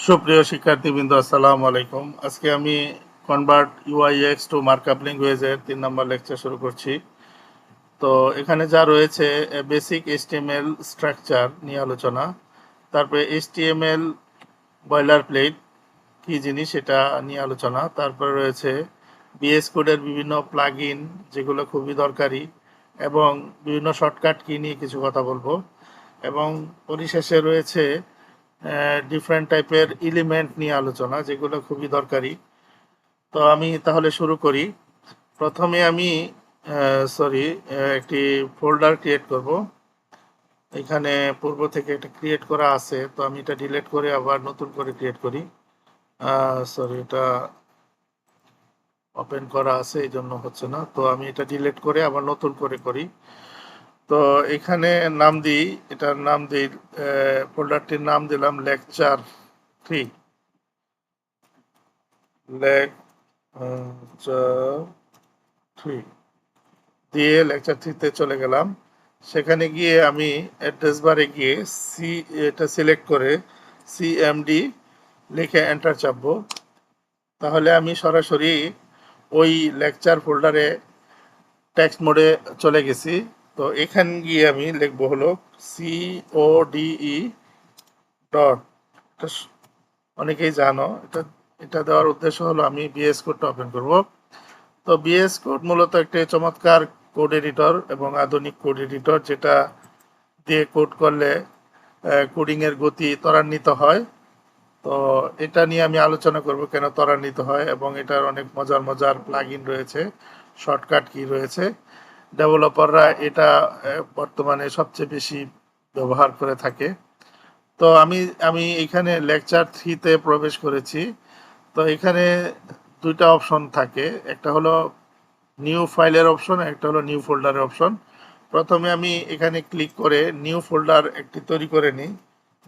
সুপ্রিয় শিক্ষার্থীবৃন্দ, আসসালামু আলাইকুম। আজকে আমি কনভার্ট ইউআইএক্স টু মার্কআপ ল্যাঙ্গুয়েজের 3 নম্বর লেকচার শুরু করছি। তো এখানে যা রয়েছে বেসিক এইচটিএমএল স্ট্রাকচার নিয়ে আলোচনা, তারপরে এইচটিএমএল বয়লার প্লেট কী জিনিস সেটা নিয়ে আলোচনা, তারপরে রয়েছে বিএস কোডের বিভিন্ন প্লাগ ইন যেগুলো খুবই দরকারি এবং বিভিন্ন শর্টকাট কি নিয়ে কিছু কথা বলবো, এবং পরিশেষে রয়েছে ডিফারেন্ট টাইপের এলিমেন্ট নিয়ে আলোচনা যেগুলো খুবই দরকারি। তো আমি তাহলে শুরু করি। প্রথমে আমি একটি ফোল্ডার ক্রিয়েট করব। এখানে পূর্ব থেকে এটা ক্রিয়েট করা আছে, তো আমি এটা ডিলিট করে আবার নতুন করে ক্রিয়েট করি। এটা ওপেন করা আছে এই জন্য হচ্ছে না, তো আমি এটা ডিলিট করে আবার নতুন করে করি। তো এখানে নাম দিই, এটার নাম দিই, ফোল্ডারটির নাম দিলাম লেকচার 3। লেকচার 3 দিয়ে লেকচার 3-তে চলে গেলাম। সেখানে গিয়ে আমি অ্যাড্রেস বারে গিয়ে এটা সিলেক্ট করে সিএমডি লিখে এন্টার চাপবো। তাহলে আমি সরাসরি ওই লেকচার ফোল্ডারে টেক্সট মোডে চলে গেছি। তো এখানে গিয়ে আমি লিখবো হলো সিওডিই ডট, অনেকেই জানো এটা। এটা দেওয়ার উদ্দেশ্য হলো আমি বিএস কোডটা ওপেন করব। তো বিএস কোড মূলত একটি চমৎকার কোড এডিটর এবং আধুনিক কোড এডিটর, যেটা দিয়ে কোড করলে কোডিংয়ের গতি ত্বরান্বিত হয়। তো এটা নিয়ে আমি আলোচনা করব কেন ত্বরান্বিত হয়, এবং এটার অনেক মজার মজার প্লাগ ইন রয়েছে, শর্টকাট কি রয়েছে। ডেভেলপাররা এটা বর্তমানে সবচেয়ে বেশি ব্যবহার করে থাকে। তো আমি আমি এখানে লেকচার 3-তে প্রবেশ করেছি। তো এখানে দুইটা অপশন থাকে, একটা হলো নিউ ফাইলের অপশন, একটা হলো নিউ ফোল্ডারের অপশন। প্রথমে আমি এখানে ক্লিক করে নিউ ফোল্ডার একটি তৈরি করে নিই,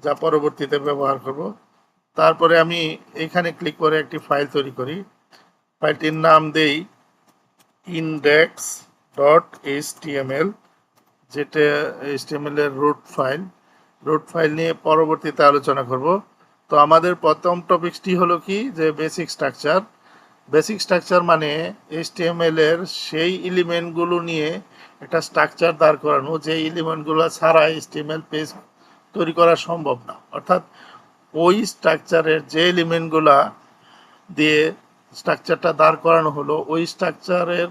যা পরবর্তীতে ব্যবহার করব। তারপরে আমি এখানে ক্লিক করে একটি ফাইল তৈরি করি। ফাইলটির নাম দেই ইনডেক্স ডট এইচটিএমএল, যেটা এইচটিএমএল এর রুট ফাইল নিয়ে পরবর্তীতে আলোচনা করব। তো আমাদের প্রথম টপিকটি হলো কি, যে বেসিক স্ট্রাকচার। বেসিক স্ট্রাকচার মানে এইচটিএমএল এর সেই এলিমেন্টগুলো নিয়ে একটা স্ট্রাকচার দাঁড় করানো, যে এলিমেন্টগুলো ছাড়া এইচটিএমএল পেজ তৈরি করা সম্ভব না। অর্থাৎ ওই স্ট্রাকচারের যে এলিমেন্টগুলা দিয়ে স্ট্রাকচারটা দাঁড় করানো হলো, ওই স্ট্রাকচারের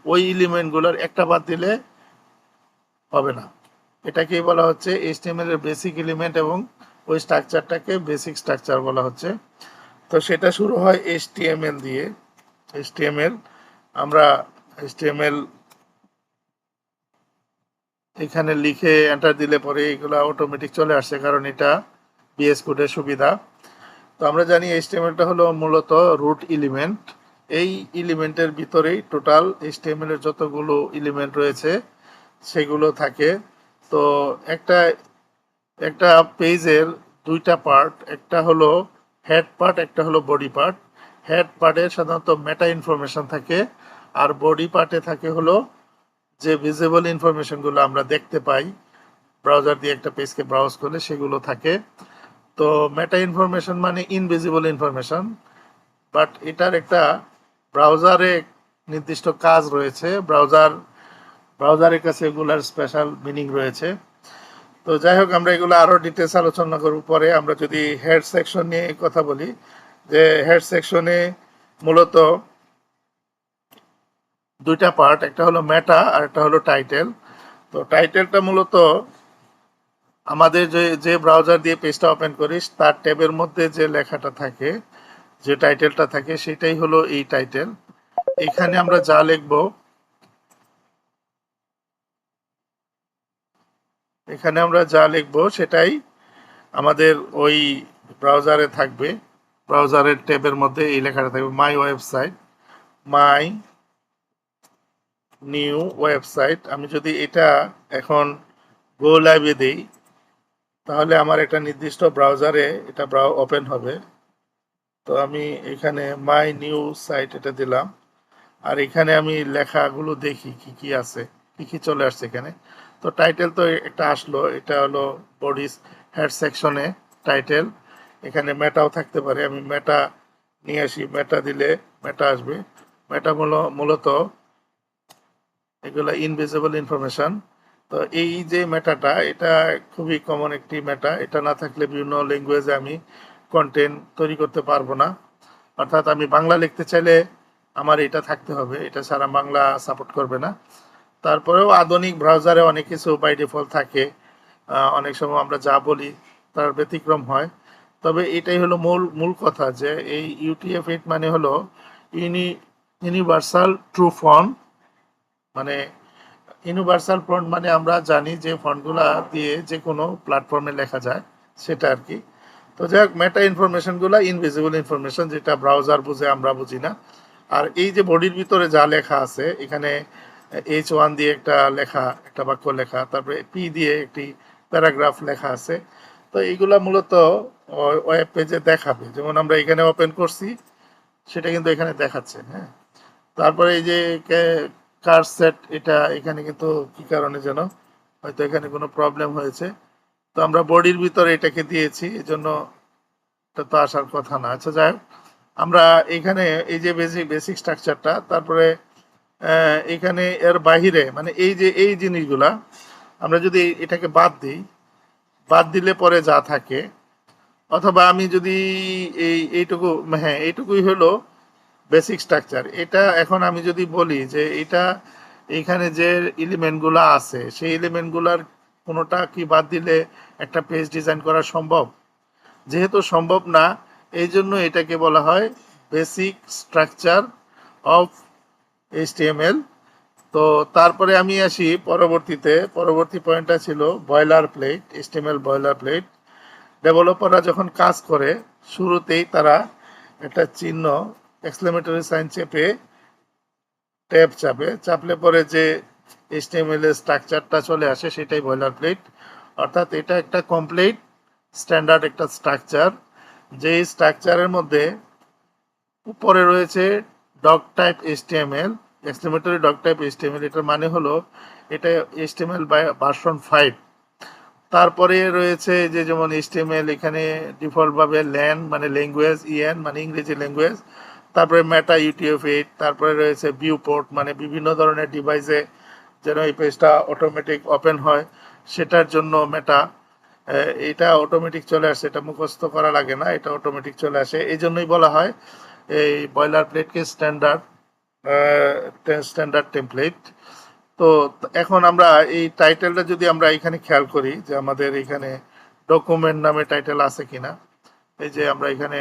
ওই এলিমেন্টগুলোর একটা বাদ দিলে হবে না। এটাকেই বলা হচ্ছে এইচটিএমএল এর বেসিক এলিমেন্ট, এবং ওই স্ট্রাকচারটাকে বেসিক স্ট্রাকচার বলা হচ্ছে। তো সেটা শুরু হয় এইচটিএমএল দিয়ে। এইচটিএমএল আমরা এইচটিএমএল এখানে লিখে এন্টার দিলে পরে এগুলো অটোমেটিক চলে আসছে, কারণ এটা বিএস কোডের সুবিধা। তো আমরা জানি এইচটিএমএলটা হলো মূলত রুট এলিমেন্ট। এই এলিমেন্টের ভিতরেই টোটাল এইচটিএমএল এর যতগুলো এলিমেন্ট রয়েছে সেগুলো থাকে। তো একটা একটা পেজের দুইটা পার্ট, একটা হলো হেড পার্ট, একটা হলো বডি পার্ট। হেড পার্টে সাধারণত মেটা ইনফরমেশন থাকে, আর বডি পার্টে থাকে হলো যে ভিজিবল ইনফরমেশনগুলো আমরা দেখতে পাই ব্রাউজার দিয়ে একটা পেজকে ব্রাউজ করলে, সেগুলো থাকে। তো মেটা ইনফরমেশন মানে ইনভিজিবল ইনফরমেশন, বাট এটার একটা ব্রাউজারে নির্দিষ্ট কাজ রয়েছে, ব্রাউজারের কাছে এগুলার স্পেশাল মিনিং রয়েছে। তো যাই হোক, আমরা এগুলো আরও ডিটেলস আলোচনা করব পরে। আমরা যদি হেড সেকশন নিয়ে কথা বলি, যে হেড সেকশনে মূলত দুইটা পার্ট, একটা হলো মেটা আর একটা হলো টাইটেল। তো টাইটেলটা মূলত আমাদের যে যে ব্রাউজার দিয়ে পেজটা ওপেন করিস তার ট্যাবের মধ্যে যে লেখাটা থাকে, যে টাইটেলটা থাকে, সেটাই হলো এই টাইটেল। এখানে আমরা যা লিখব, সেটাই আমাদের ওই ব্রাউজারে থাকবে। ব্রাউজারের ট্যাবের মধ্যে এই লেখাটা থাকবে, মাই ওয়েবসাইট, মাই নিউ ওয়েবসাইট। আমি যদি এটা এখন গো লাইভে দিই, তাহলে আমার একটা নির্দিষ্ট ব্রাউজারে এটা ওপেন হবে। তো আমি এখানে মাই নিউ সাইট এটা দিলাম, আর এখানে আমি লেখাগুলো দেখি কি কি আছে, কি কি চলে আসছে এখানে। তো টাইটেল তো একটা আসলো, এটা হলো বডিস হেড সেকশনে টাইটেল। এখানে মেটাও থাকতে পারে। আমি মেটা নিয়ে আসি, মেটা দিলে মেটা আসবে। মেটা মূলত এগুলো ইনভিজিবল ইনফরমেশন। তো এই যে মেটাটা, এটা খুবই কমন একটি মেটা। এটা না থাকলে বিভিন্ন ল্যাঙ্গুয়েজে আমি কন্টেন্ট তৈরি করতে পারবো না। অর্থাৎ আমি বাংলা লিখতে চাইলে আমার এটা থাকতে হবে, এটা ছাড়া বাংলা সাপোর্ট করবে না। তারপরেও আধুনিক ব্রাউজারে অনেক কিছু বাই ডিফল্ট থাকে। অনেক সময় আমরা যা বলি তার ব্যতিক্রম হয়। তবে এটাই হলো মূল মূল কথা, যে এই UTF-8 মানে হলো ইউনিভার্সাল ট্রু ফন্ট। মানে ইউনিভার্সাল ফন্ট মানে আমরা জানি যে ফন্টগুলা দিয়ে যে কোনো প্ল্যাটফর্মে লেখা যায়, সেটা আর কি। তো যাই হোক, মেটা ইনফরমেশনগুলো ইনভিজিবল ইনফরমেশন, যেটা ব্রাউজার বুঝে, আমরা বুঝি না। আর এই যে বডির ভিতরে যা লেখা আছে, এখানে H1 দিয়ে একটা লেখা, একটা বাক্য লেখা, তারপরে P দিয়ে একটি প্যারাগ্রাফ লেখা আছে। তো এইগুলা মূলত ওয়েব পেজে দেখাবে। যেমন আমরা এখানে ওপেন করছি, সেটা কিন্তু এখানে দেখাচ্ছে। হ্যাঁ, তারপরে এই যে কার সেট, এটা এখানে কিন্তু কি কারণে যেন হয়তো এখানে কোনো প্রবলেম হয়েছে। তো আমরা বডির ভিতরে এটাকে দিয়েছি, এই জন্য এটা তো আসার কথা না। আচ্ছা, যাই হোক, আমরা এখানে এই যে বেসিক স্ট্রাকচারটা, তারপরে এখানে এর বাহিরে মানে এই যে এই জিনিসগুলা আমরা যদি এটাকে বাদ দিলে পরে যা থাকে, অথবা আমি যদি এইটুকু, হ্যাঁ এইটুকুই হলো বেসিক স্ট্রাকচার। এটা এখন আমি যদি বলি যে এটা এখানে যে এলিমেন্টগুলো আছে, সেই এলিমেন্টগুলার কোনোটা কি বাদ দিলে একটা পেজ ডিজাইন করা সম্ভব? যেহেতু সম্ভব না, এই জন্য এটাকে বলা হয় বেসিক স্ট্রাকচার অফ HTML। তো তারপরে আমি আসি পরবর্তী পয়েন্টটা ছিল boiler plate, HTML boiler plate. ডেভেলপাররা যখন কাজ করে, শুরুতেই তারা একটা চিহ্ন, এক্সক্লেমেটরি সাইন চেপে ট্যাব চাপলে পরে যে HTML এর স্ট্রাকচারটা চলে আসে, সেটাই বয়লার প্লেট। অর্থাৎ এটা একটা কমপ্লিট স্ট্যান্ডার্ড একটা স্ট্রাকচার, যেই স্ট্রাকচারের মধ্যে উপরে রয়েছে doc type HTML, exclamatory doc type HTML। এটার মানে হলো এটা HTML ভার্সন 5। তারপরে রয়েছে যে যেমন HTML এখানে ডিফল্ট ভাবে ল্যান মানে ল্যাঙ্গুয়েজ, EN মানে ইংরেজি ল্যাঙ্গুয়েজ, তারপরে মেটা UTF-8, তারপরে রয়েছে ভিউ পোর্ট মানে বিভিন্ন ধরনের ডিভাইসে যেন এই পেজটা অটোমেটিক ওপেন হয়, সেটার জন্য মেটা। এটা অটোমেটিক চলে আসে, এটা মুখস্থ করা লাগে না, এটা অটোমেটিক চলে আসে। এই জন্যই বলা হয় এই বয়লার প্লেটকে স্ট্যান্ডার্ড টেমপ্লেট। তো এখন আমরা এই টাইটেলটা যদি আমরা এখানে খেয়াল করি, যে আমাদের এখানে ডকুমেন্ট নামে টাইটেল আছে কিনা, এই যে আমরা এখানে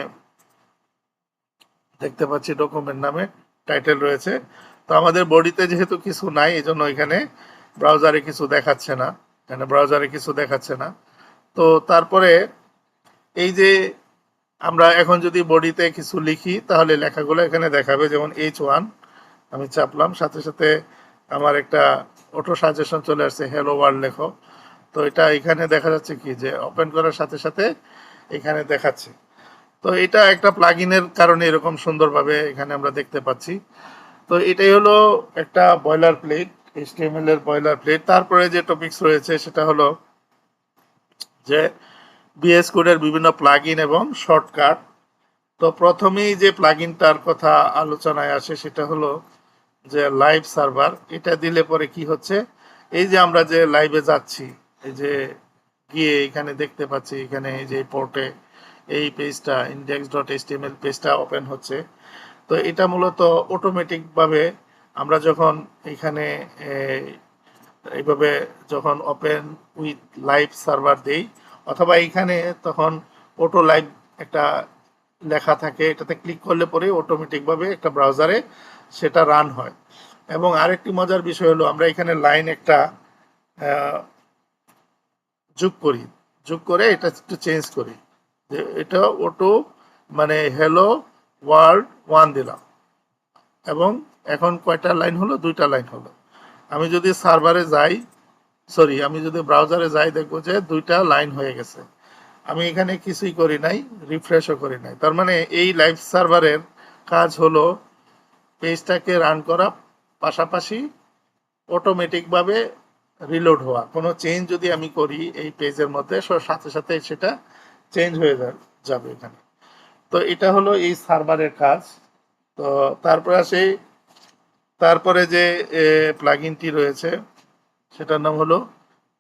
দেখতে পাচ্ছি ডকুমেন্ট নামে টাইটেল রয়েছে। তো আমাদের বডিতে যেহেতু কিছু নাই, এই জন্য এখানে ব্রাউজারে কিছু দেখাচ্ছে না। তো তারপরে এই যে আমরা এখন যদি বডিতে কিছু লিখি, তাহলে লেখাগুলো এখানে দেখাবে। যেমন H1 আমি চাপলাম, সাথে সাথে আমার একটা অটো সাজেশন চলে আসছে, হ্যালো ওয়ার্ল্ড লেখো। তো এটা এখানে দেখা যাচ্ছে কি, যে ওপেন করার সাথে সাথে এখানে দেখাচ্ছে। তো এটা একটা প্লাগইনের কারণে এরকম সুন্দরভাবে এখানে আমরা দেখতে পাচ্ছি। তো এটাই হলো একটা বয়লার প্লেট, HTML এর বয়লার প্লেট। তারপরে যে টপিকস রয়েছে সেটা হলো যে VS কোডের বিভিন্ন প্লাগইন এবং শর্টকাট। তো প্রথমেই যে প্লাগইনটার কথা আলোচনায় আসে, সেটা হলো যে লাইভ সার্ভার। এটা দিলে পরে কি হচ্ছে, এই যে আমরা যে লাইভে যাচ্ছি, এই যে গিয়ে এখানে দেখতে পাচ্ছি, এখানে এই যে পোর্টে এই পেজটা index.html পেজটা ওপেন হচ্ছে। তো এটা মূলত অটোমেটিক ভাবে আমরা যখন এখানে এইভাবে যখন ওপেন উইথ লাইভ সার্ভার দেই, অথবা এইখানে তখন অটো লাইভ একটা লেখা থাকে, এটাতে ক্লিক করলে পরে অটোমেটিকভাবে একটা ব্রাউজারে সেটা রান হয়। এবং আরেকটি মজার বিষয় হলো, আমরা এখানে লাইন একটা যোগ করে এটা একটু চেঞ্জ করি, যে এটা অটো মানে হ্যালো ওয়ার্ল্ড 1 দিলাম, এবং এখন কয়টা লাইন হলো, 2টা লাইন হলো। আমি যদি আমি যদি ব্রাউজারে যাই, দেখবো যে 2টা লাইন হয়ে গেছে। আমি এখানে কিছুই করি নাই, রিফ্রেশও করি নাই। তার মানে এই লাইভ সার্ভারের কাজ হলো পেজটাকে রান করা, পাশাপাশি অটোমেটিকভাবে রিলোড হওয়া। কোনো চেঞ্জ যদি আমি করি এই পেজের মধ্যে, সাথে সাথে সেটা চেঞ্জ হয়ে যাবে এখানে। তো এটা হলো এই সার্ভারের কাজ। তো তারপরে আসে, তারপরে যে প্লাগইনটি রয়েছে সেটার নাম হলো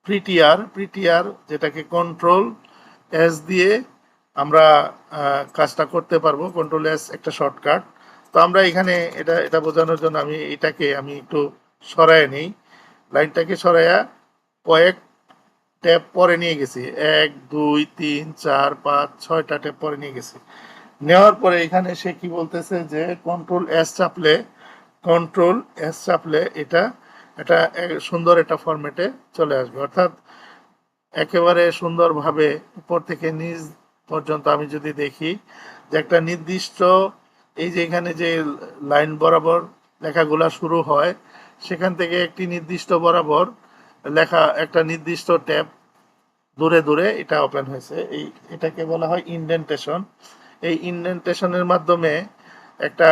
প্রিটিআর। প্রিটিআর যেটাকে কন্ট্রোল এস দিয়ে আমরা কাজটা করতে পারবো। কন্ট্রোল এস একটা শর্টকাট। তো আমরা এখানে এটা এটা বোঝানোর জন্য এটাকে আমি একটু সরায় নিই, লাইনটাকে সরাইয়া কয়েক ট্যাব পরে নিয়ে গেছি, 1 2 3 4 5 6টা ট্যাব পরে নিয়ে গেছি। নেওয়ার পরে এখানে সে কি বলতেছে যে কন্ট্রোল এস চাপলে এটা এটা সুন্দর একটা ফরম্যাটে চলে আসবে, অর্থাৎ একেবারে সুন্দরভাবে উপর থেকে নিচ পর্যন্ত আমি যদি দেখি যে একটা নির্দিষ্ট, এই যে এখানে যে লাইন বরাবর লেখাগুলা শুরু হয়, সেখান থেকে একটি নির্দিষ্ট বরাবর লেখা একটা নির্দিষ্ট ট্যাব দূরে দূরে এটা ওপেন হয়েছে। এটাকে বলা হয় ইনডেন্টেশন। এই ইনডেন্টেশনের মাধ্যমে একটা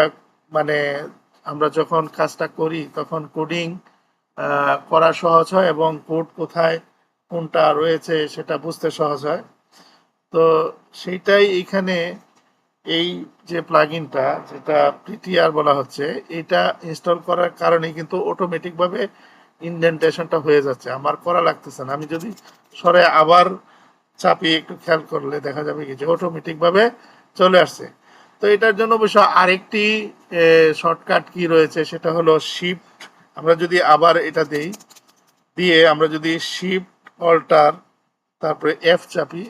মানে আমরা যখন কাজটা করি তখন কোডিং করা সহজ হয় এবং কোড কোথায় কোনটা রয়েছে সেটা বুঝতে সহজ হয়। তো সেইটাই এইখানে এই যে প্লাগইনটা যেটা পিটিআর বলা হচ্ছে, এটা ইনস্টল করার কারণে কিন্তু অটোমেটিকভাবে ইনডেন্টেশনটা হয়ে যাচ্ছে, আমার করা লাগতেছে না। আমি যদি সরে আবার চাপিয়ে একটু খেয়াল করলে দেখা যাবে কি যে অটোমেটিকভাবে চলে আসছে। তো এটার জন্য অবশ্য আরেকটি শর্টকাট কি রয়েছে, সেটা হলো শিফট। আমরা যদি আবার এটা দেই, দিয়ে আমরা যদি শিফট অল্টার তারপরে এফ চাপি,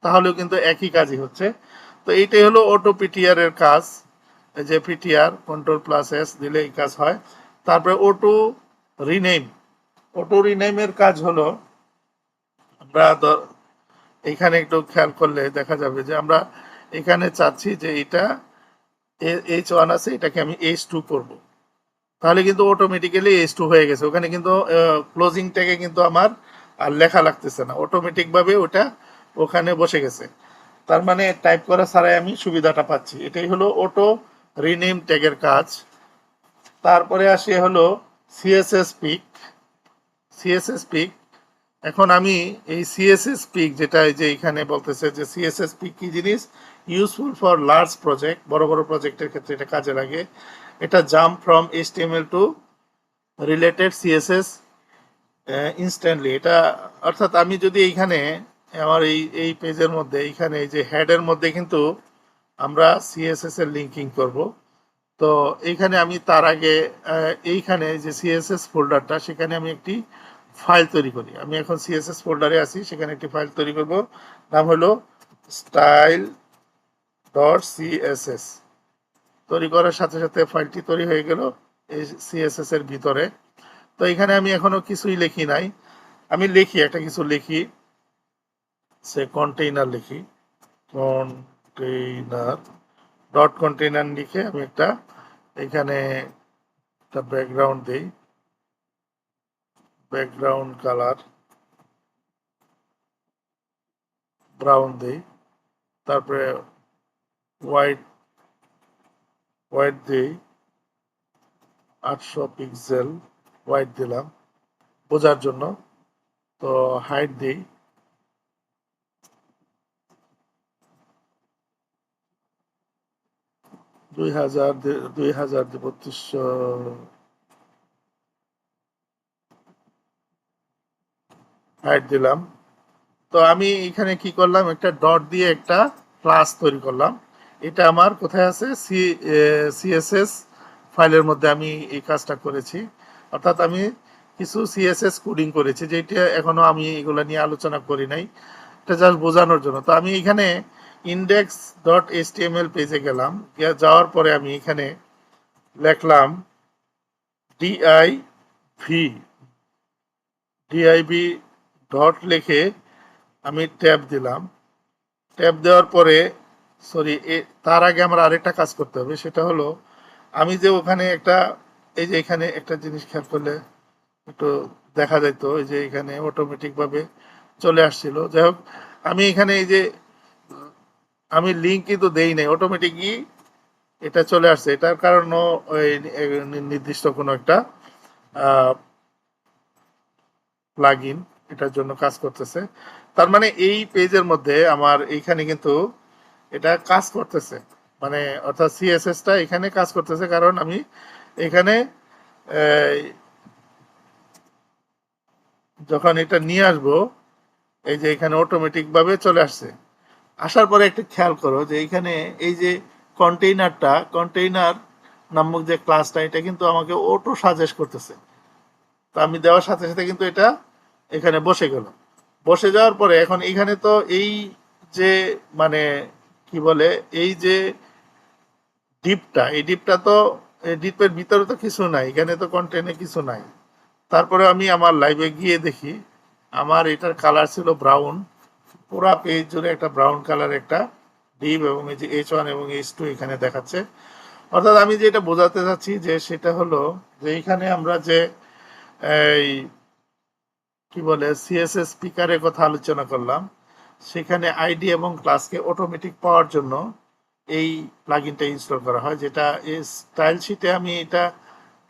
তাহলেও কিন্তু একই কাজই হচ্ছে। তো এইটাই হলো অটো পিটিআর এর কাজ। এই যে পিটিআর কন্ট্রোল প্লাস এস দিলে এই কাজ হয়। তারপরে রিনেম অটো রিনেমের কাজ হলো, আমরা এখানে একটু খেয়াল করলে দেখা যাবে যে আমরা এখানে চাচ্ছি যে এটা H1 আছে, এটাকে আমি H2 করব। তাহলে কিন্তু অটোমেটিক্যালি H2 হয়ে গেছে, ওখানে কিন্তু ক্লোজিং ট্যাগে কিন্তু আমার আর লেখা লাগতেছে না, অটোমেটিক ভাবে ওটা ওখানে বসে গেছে। তার মানে টাইপ করা ছাড়াই আমি সুবিধাটা পাচ্ছি। এটাই হলো অটো রিনেম ট্যাগের কাজ। তারপরে আসে হলো সিএসএস পিক। সিএসএস পিক, এখন আমি এই সিএসএস পিক যেটা এই যে এখানে বলতেছে যে সিএসএস পিক কি জিনিস, ইউজফুল ফর লার্জ প্রজেক্ট, বড় বড় প্রজেক্টের ক্ষেত্রে এটা কাজে লাগে। এটা জাম্প ফ্রম এইচটিএমএল টু রিলেটেড সিএসএস ইনস্ট্যান্টলি। এটা অর্থাৎ আমি যদি এইখানে আমার এই পেজের মধ্যে এইখানে এই যে হেডের মধ্যে কিন্তু আমরা সিএসএস এর লিঙ্কিং করব। তো এইখানে আমি তার আগে এইখানে যে সিএসএস ফোল্ডারটা, সেখানে আমি একটি ফাইল তৈরি করি। আমি এখন সিএসএস ফোল্ডারে আছি, সেখানে একটি ফাইল তৈরি করব, নাম হলো স্টাইল ডট সিএসএস। তৈরি করার সাথে সাথে ফাইলটি তৈরি হয়ে গেল এই সিএসএস এর ভিতরে। তো এখানে আমি এখনো কিছুই লিখি নাই, আমি লিখি একটা কিছু লিখি, সে কন্টেইনার লিখি, কন্টেইনার ডট কন্টেইনার লিখে আমি একটা এখানে একটা ব্যাকগ্রাউন্ড দিই, ব্যাকগ্রাউন্ড কালার ব্রাউন দিই, তারপরে হোয়াইট হোয়াইট দিই, 800 পিক্সেল হোয়াইট দিলাম বোঝার জন্য। তো হাইট দিই 2000, 3200, হাইট দিলাম। তো আমি এখানে কি করলাম, একটা ডট দিয়ে একটা ক্লাস তৈরি করলাম। এটা আমার কোথায় আছে, সিএসএস ফাইলের মধ্যে আমি এই কাজটা করেছি। অর্থাৎ আমি কিছু সিএসএস কোডিং করেছি, যেটা এখনো আমি এগুলো নিয়ে আলোচনা করি নাই, এটা জাস্ট বোঝানোর জন্য। তো আমি এখানে ইন্ডেক্স ডট এইচটিএমএল পেজে গেলাম, যাওয়ার পরে আমি এখানে লিখলাম ডিআইভি ডিআইভি ডট লিখে আমি ট্যাব দিলাম। ট্যাব দেওয়ার পরে সরি, তার আগে আমার আরেকটা কাজ করতে হবে, সেটা হলো আমি যে ওখানে একটা, এই যে এখানে একটা জিনিস খেয়াল করলে একটু দেখা যেত, এই যে এখানে অটোমেটিক ভাবে চলে আসছিল। যাই হোক, আমি এখানে এই যে আমি লিঙ্ক কিন্তু দেই নাই, অটোমেটিকই এটা চলে আসছে। এটার কারণও ওই নির্দিষ্ট কোনো একটা প্লাগইন এটার জন্য কাজ করতেছে। তার মানে এই পেজের মধ্যে আমার এইখানে কিন্তু এটা কাজ করতেছে, মানে অর্থাৎ সিএসএসটা এখানে কাজ করতেছে, কারণ আমি এখানে যখন এটা নিয়ে আসবো, এই যে এখানে অটোমেটিক ভাবে চলে আসছে। আসার পরে একটু খেয়াল করো যে এইখানে এই যে কন্টেইনার নামক যে ক্লাসটা, এটা কিন্তু আমাকে অটো সাজেস্ট করতেছে। তো আমি দেওয়ার সাথে সাথে কিন্তু এটা এখানে বসে গেল। বসে যাওয়ার পরে এখন এখানে তো এই যে মানে কি বলে, এই যে এই ডিপটা তো, এই ডিপের ভিতরে তো কিছু নাই, এখানে তো কন্টেন্টে কিছু নাই। তারপরে আমি আমার লাইভে গিয়ে দেখি আমার এটার কালার ছিল ব্রাউন, পুরা পেজ জুড়ে একটা ব্রাউন কালার একটা ডিপ, এবং এই যে H1 এবং H2 এখানে দেখাচ্ছে। অর্থাৎ আমি যেটা বোঝাতে চাচ্ছি যে সেটা হলো যে এখানে আমরা যে এই কি বলে সিএসএস স্পিকারের কথা আলোচনা করলাম, সেখানে আইডি এবং ক্লাসকে অটোমেটিক পাওয়ার জন্য এই প্লাগইনটা ইনস্টল করা হয়, যেটা এই স্টাইল শিটে আমি এটা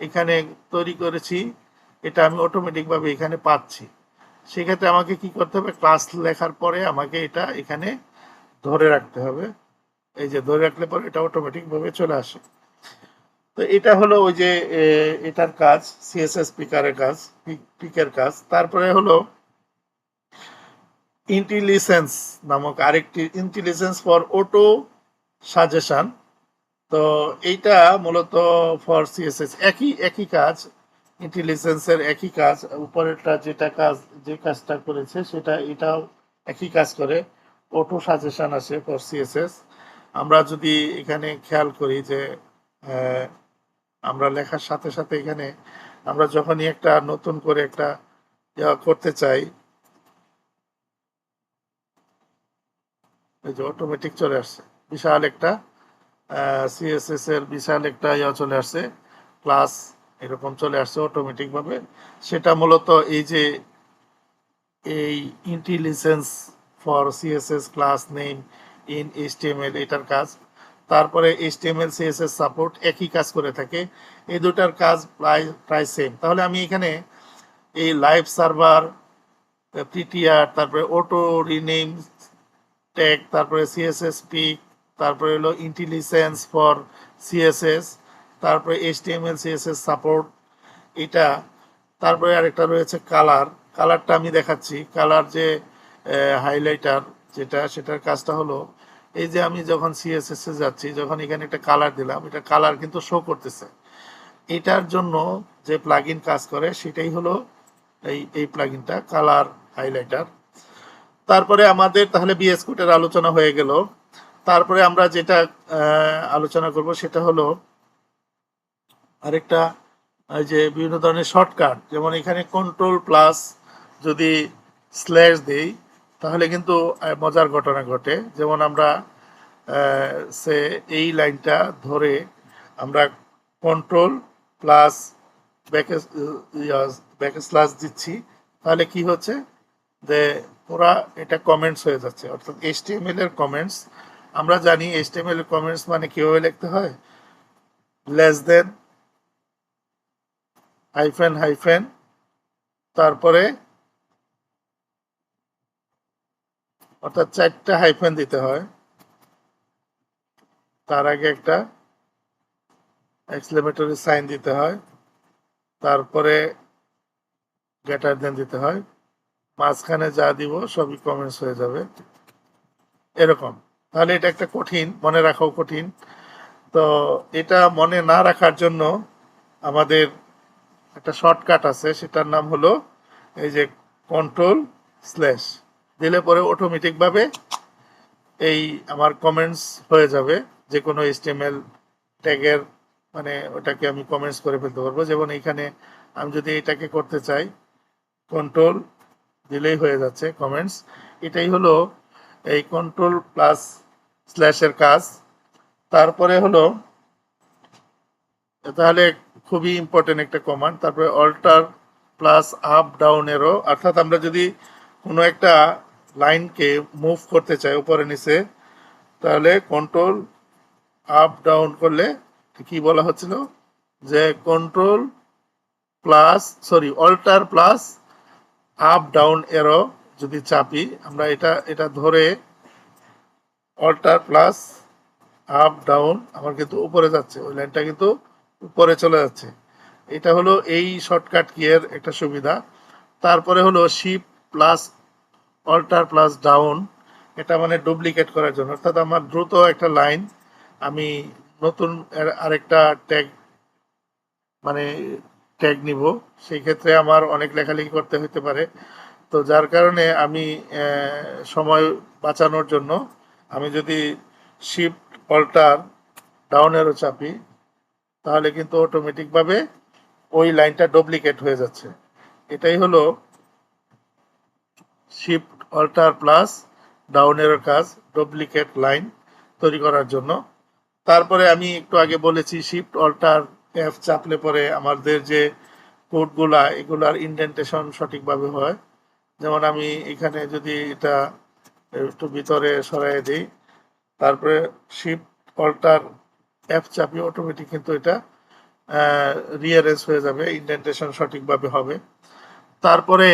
এখানে তৈরি করেছি। এটা আমি অটোমেটিক ভাবে এখানে পাচ্ছি। সেক্ষেত্রে আমাকে কি করতে হবে, ক্লাস লেখার পরে আমাকে এটা এখানে ধরে রাখতে হবে। এই যে ধরে রাখলে পরে এটা অটোমেটিক ভাবে চলে আসে। তো এটা হলো ওই যে এটার কাজ, সিএসএস স্পিকারের কাজ, পিকের কাজ। তারপরে হলো ইন্টেলিজেন্স নামক আরেকটি, ইন্টেলিজেন্স ফর অটো সাজেশন। তো এইটা মূলত ফর সিএসএস একই একই কাজ, ইন্টেলিজেন্সের একই কাজ। উপরেরটা যেটা কাজ, যে কাজটা করেছে সেটা এটাও একই কাজ করে, অটো সাজেশন আছে ফর সিএসএস। আমরা যদি এখানে খেয়াল করি যে আহ, আমরা লেখার সাথে সাথে এখানে আমরা যখনই একটা নতুন করে একটা করতে চাই, এই যে অটোমেটিক চলে আসছে, বিশাল একটা সিএসএস এর বিশাল একটা চলে আসছে, ক্লাস এরকম চলে আসছে অটোমেটিক ভাবে। সেটা মূলত এই যে এই intelligence for CSS class name in HTML এটার কাজ। তারপরে এইচটিএমএল সিএসএস সাপোর্ট একই কাজ করে থাকে, এই দুটার কাজ প্রায় প্রায় সেম। তাহলে আমি এখানে এই লাইভ সার্ভার, পিটিআর, তারপরে অটো রিনেম ট্যাগ, তারপরে সিএসএস পিক, তারপরে হলো ইন্টেলিজেন্স ফর সিএসএস, তারপরে এইচটিএমএল সিএসএস সাপোর্ট এটা। তারপরে আরেকটা রয়েছে কালার, কালারটা আমি দেখাচ্ছি। কালার যে হাইলাইটার যেটা, সেটার কাজটা হলো এই যে আমি যখন সিএসএস এ যাচ্ছি, যখন এখানে একটা কালার দিলাম, এটা কালার কিন্তু শো করতেছে। এটার জন্য যে প্লাগইন কাজ করে সেটাই হলো এই প্লাগইনটা কালার হাইলাইটার। তারপরে আমাদের তাহলে বিএস কোডের আলোচনা হয়ে গেল। তারপরে আমরা যেটা আলোচনা করব সেটা হলো আরেকটা, এই যে বিভিন্ন ধরনের শর্টকাট, যেমন এখানে কন্ট্রোল প্লাস যদি স্ল্যাশ দেই তাহলে কিন্তু মজার ঘটনা ঘটে। যেমন আমরা সে এই লাইনটা ধরে আমরা কন্ট্রোল প্লাস ব্যাকে ব্যাকে স্ল্যাশ দিচ্ছি, তাহলে কি হচ্ছে যে পুরা এটা কমেন্টস হয়ে যাচ্ছে, অর্থাৎ এইচটিএমএল এর কমেন্টস। আমরা জানি এইচটিএমএল এর কমেন্টস মানে কিভাবে লিখতে হয়, লেস দেন, হাইফেন হাইফেন, তারপরে অর্থাৎ 4টা হাইফেন দিতে হয়, তার আগে একটা এক্সক্লেমেটরি সাইন দিতে হয়, তারপরে গ্রেটার দেন দিতে হয়, মাঝখানে যা দিব সবই কমেন্টস হয়ে যাবে এরকম। তাহলে এটা একটা কঠিন, মনে রাখাও কঠিন। তো এটা মনে না রাখার জন্য আমাদের একটা শর্টকাট আছে, সেটার নাম হলো এই যে কন্ট্রোল স্ল্যাশ দিলে পরে অটোমেটিক ভাবে এই আমার কমেন্টস হয়ে যাবে। যে কোনো এইচটিএমএল ট্যাগের মানে ওটাকে আমি কমেন্টস করে ফেলতে পারবো। যেমন এইখানে আমি যদি এটাকে করতে চাই, কন্ট্রোল দিলেই হয়ে যাচ্ছে কমেন্টস। এটাই হলো এই কন্ট্রোল প্লাস স্ল্যাশের কাজ। তারপরে হলো, তাহলে খুবই ইম্পর্টেন্ট একটা কমান্ড। তারপরে alter plus up down arrow, অর্থাৎ আমরা যদি কোনো একটা লাইনকে মুভ করতে চাই উপরে নিচে, তাহলে কন্ট্রোল আপ ডাউন করলে কি বলা হচ্ছিল যে control plus alter plus up down arrow যদি চাপি আমরা, এটা এটা ধরে অল্টার প্লাস আপ ডাউন আমার কিন্তু উপরে যাচ্ছে, ওই লাইনটা কিন্তু উপরে চলে যাচ্ছে। এটা হলো এই শর্টকাট কি এর একটা সুবিধা। তারপরে হলো shift plus alter plus down, এটা মানে ডুপ্লিকেট করার জন্য, অর্থাৎ আমার দ্রুত একটা লাইন আমি নতুন আরেকটা ট্যাগ মানে ট্যাগ নিব, সেই ক্ষেত্রে আমার অনেক লেখালেখি করতে হতে পারে। তো যার কারণে আমি সময় বাঁচানোর জন্য আমি যদি শিফট অল্টার ডাউন অ্যারো চাপি, তাহলে কিন্তু অটোমেটিকভাবে ওই লাইনটা ডুপ্লিকেট হয়ে যাচ্ছে। এটাই হলো শিফট অল্টার প্লাস ডাউন অ্যারোর কাজ, ডুপ্লিকেট লাইন তৈরি করার জন্য। তারপরে আমি একটু আগে বলেছি শিফট অল্টার এফ চাপলে পরে আমাদের যে কোডগুলা এগুলার ইনডেন্টেশন সঠিকভাবে হয়। যেমন আমি এখানে যদি এটা একটু ভিতরে সরাই দিই, তারপরে শিফট অল্টার এফ চাপি, অটোমেটিক কিন্তু এটা রিঅ্যারেঞ্জ হয়ে যাবে, ইনডেন্টেশন সঠিকভাবে হবে। তারপরে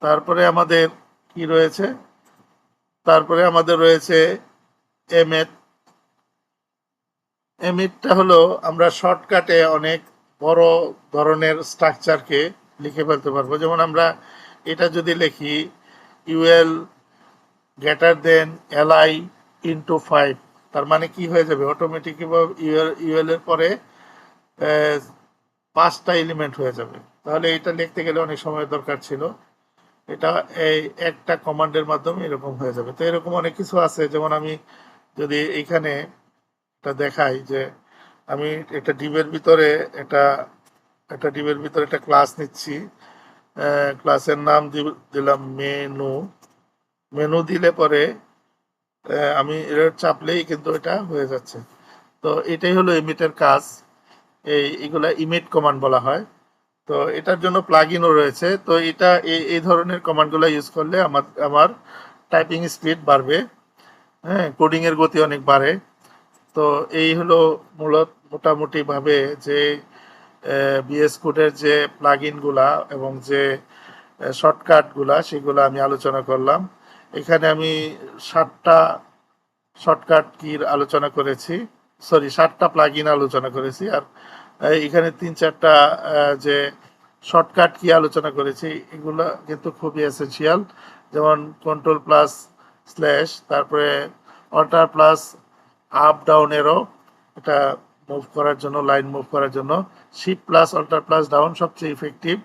তারপরে আমাদের কি রয়েছে, তারপরে আমাদের রয়েছে এমএট। এমএটটা হলো আমরা শর্টকাটে অনেক বড় ধরনের স্ট্রাকচারকে লিখে ফেলতে পারবো। যেমন আমরা এটা যদি লিখি UL greater than LI into 5, তার মানে কি হয়ে যাবে, অটোমেটিক ইউএল এর পরে 5টা এলিমেন্ট হয়ে যাবে। তাহলে এটা লিখতে গেলে অনেক সময় দরকার ছিল, এটা এই একটা কমান্ডের মাধ্যমে এরকম হয়ে যাবে। তো এরকম অনেক কিছু আছে। যেমন আমি যদি এইখানে এটা দেখাই যে আমি একটা ডিবের ভিতরে একটা একটা ডিবের ভিতরে একটা ক্লাস নিচ্ছি, ক্লাসের নাম দিলাম মেনু। মেনু দিলে পরে আমি এটা চাপলেই কিন্তু এটা হয়ে যাচ্ছে। তো এটাই হলো ইমিটের কাজ, এগুলা ইমিট কমান্ড বলা হয়। তো এটার জন্য প্লাগইনও রয়েছে। তো এটা এই ধরনের কমান্ডগুলো ইউজ করলে আমার আমার টাইপিং স্পিড বাড়বে, হ্যাঁ, কোডিং এর গতি অনেক বাড়ে। তো এই হলো মোটামুটি ভাবে যে বিএস কোডের যে প্লাগইনগুলা এবং যে শর্টকাটগুলা সেগুলো আমি আলোচনা করলাম। এখানে আমি 7টা শর্টকাট কির আলোচনা করেছি, সরি 7টা প্লাগইন আলোচনা করেছি। আর এখানে 3-4টা যে শর্টকাট কি আলোচনা করেছি এগুলো কিন্তু খুবই এসেনশিয়াল। যেমন কন্ট্রোল প্লাস স্ল্যাশ, তারপরে alter plus up down arrow, এটা মুভ করার জন্য, লাইন মুভ করার জন্য। Shift plus alter plus down সবচেয়ে ইফেক্টিভ